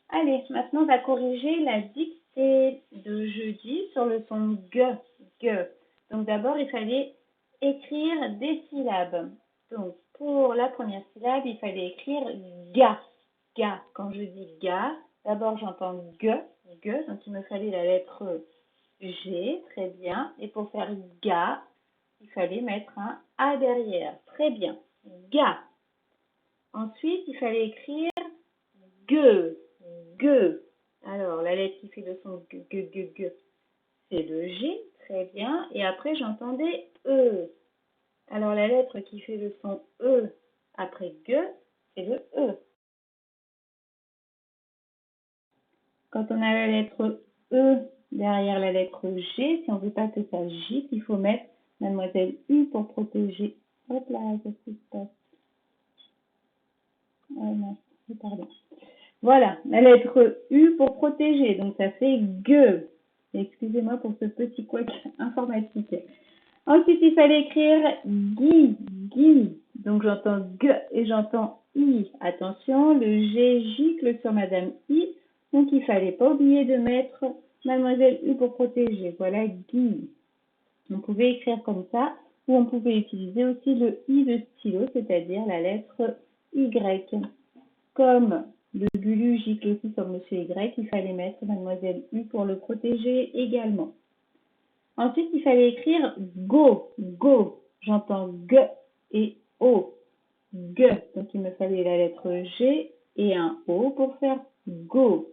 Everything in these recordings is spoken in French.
Allez, maintenant on va corriger la dictée de jeudi sur le son G, G. Donc d'abord, il fallait écrire des syllabes. Donc pour la première syllabe, il fallait écrire ga, ga. Quand je dis ga, d'abord j'entends G, G, donc il me fallait la lettre G, très bien. Et pour faire ga, il fallait mettre un A derrière, très bien. Ga. Ensuite, il fallait écrire G, G. Alors, la lettre qui fait le son G, G, G, G, c'est le G, très bien. Et après, j'entendais E. Alors, la lettre qui fait le son E après G, c'est le E. Quand on a la lettre E derrière la lettre G, si on ne veut pas que ça gicle, il faut mettre mademoiselle U pour protéger. Hop là, qu'est-ce qui se passe? Oh non, pardon. Voilà, la lettre U pour protéger, donc ça fait G. Excusez-moi pour ce petit couac informatique. Ensuite, il fallait écrire Guy, Guy. Donc j'entends G et j'entends I. Attention, le G gicle sur Madame I, donc il fallait pas oublier de mettre Mademoiselle U pour protéger. Voilà Guy. On pouvait écrire comme ça, ou on pouvait utiliser aussi le I de stylo, c'est-à-dire la lettre Y. Comme le Gulu gicle aussi sur Monsieur Y, il fallait mettre Mademoiselle U pour le protéger également. Ensuite, il fallait écrire go, go. J'entends G et O. G. Donc, il me fallait la lettre G et un O pour faire go.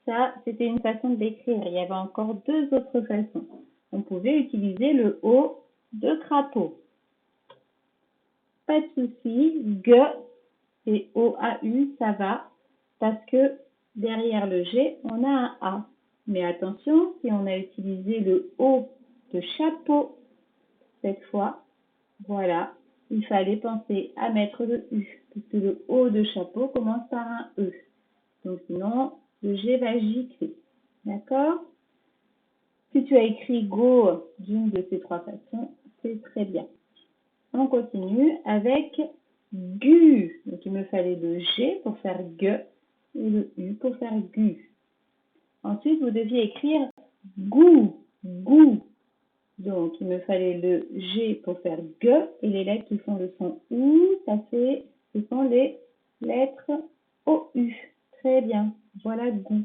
Ça, c'était une façon de l'écrire. Il y avait encore deux autres façons. On pouvait utiliser le O de crapaud. Pas de souci. G et O-A-U, ça va. Parce que derrière le G, on a un A. Mais attention, si on a utilisé le O de chapeau cette fois, voilà, il fallait penser à mettre le U, puisque le O de chapeau commence par un E. Donc sinon, le G va gicler. D'accord? Si tu as écrit go d'une de ces trois façons, c'est très bien. On continue avec GU. Donc il me fallait le G pour faire G et le U pour faire GU. Ensuite, vous deviez écrire GOU, GOU. Donc, il me fallait le G pour faire G et les lettres qui font le son OU, ce sont les lettres OU. Très bien, voilà GOU.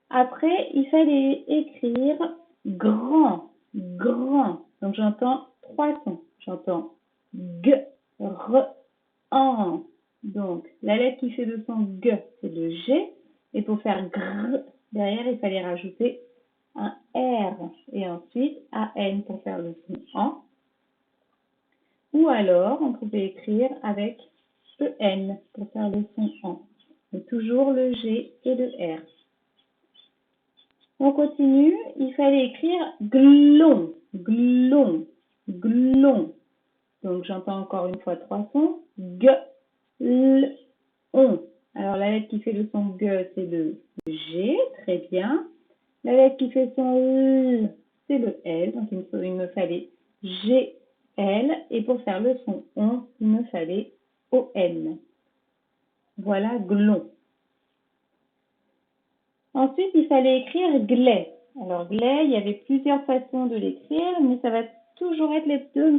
Après, il fallait écrire grand, grand. Donc, j'entends trois sons. J'entends G, R, an. Donc, la lettre qui fait le son G, c'est le G. Et pour faire gr, derrière, il fallait rajouter un R. Et ensuite, AN pour faire le son en. Ou alors, on pouvait écrire avec EN pour faire le son en. Donc, toujours le G et le R. On continue. Il fallait écrire glon, glon, glon. Donc, j'entends encore une fois trois sons. G, L, on. Alors, la lettre qui fait le son G, c'est le G. Très bien. La lettre qui fait son L, c'est le L. Donc, il me fallait G, L. Et pour faire le son on, il me fallait O-N. Voilà, glon. Ensuite, il fallait écrire glais. Alors, glais, il y avait plusieurs façons de l'écrire, mais ça va toujours être les deux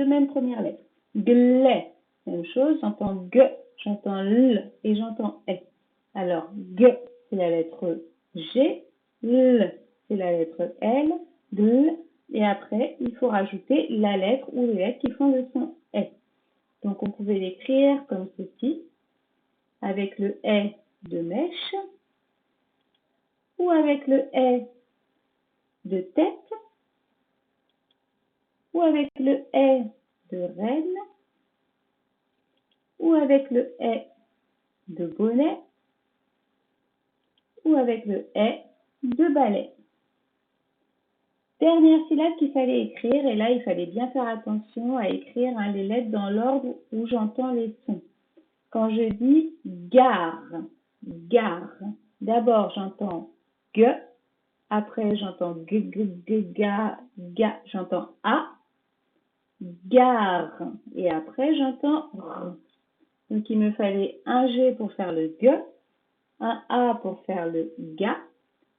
mêmes premières lettres. Glais. Même chose, j'entends G, j'entends L et j'entends S. Alors, G, c'est la lettre G, L, c'est la lettre L, L, et après, il faut rajouter la lettre ou les lettres qui font le son S. Donc, on pouvait l'écrire comme ceci, avec le S de mèche, ou avec le S de tête, ou avec le S de reine, ou avec le S de bonnet, ou avec le S de balai. Dernière syllabe qu'il fallait écrire, et là il fallait bien faire attention à écrire les lettres dans l'ordre où j'entends les sons. Quand je dis gare, gare, d'abord j'entends G, après j'entends G, G, G, Ga, Ga, j'entends A, gare, et après j'entends R. Donc il me fallait un G pour faire le G, un A pour faire le ga.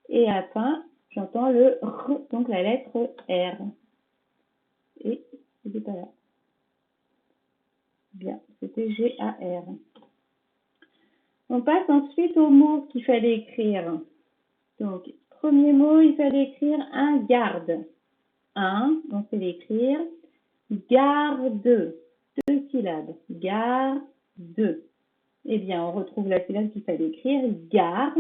Et à la fin, j'entends le R, donc la lettre R. Et c'était pas là. Bien, c'était G-A-R. On passe ensuite aux mots qu'il fallait écrire. Donc, premier mot, il fallait écrire un garde. Un, on sait l'écrire. Garde, 2 syllabes. Garde. Eh bien, on retrouve la syllabe qu'il fallait écrire. Gare.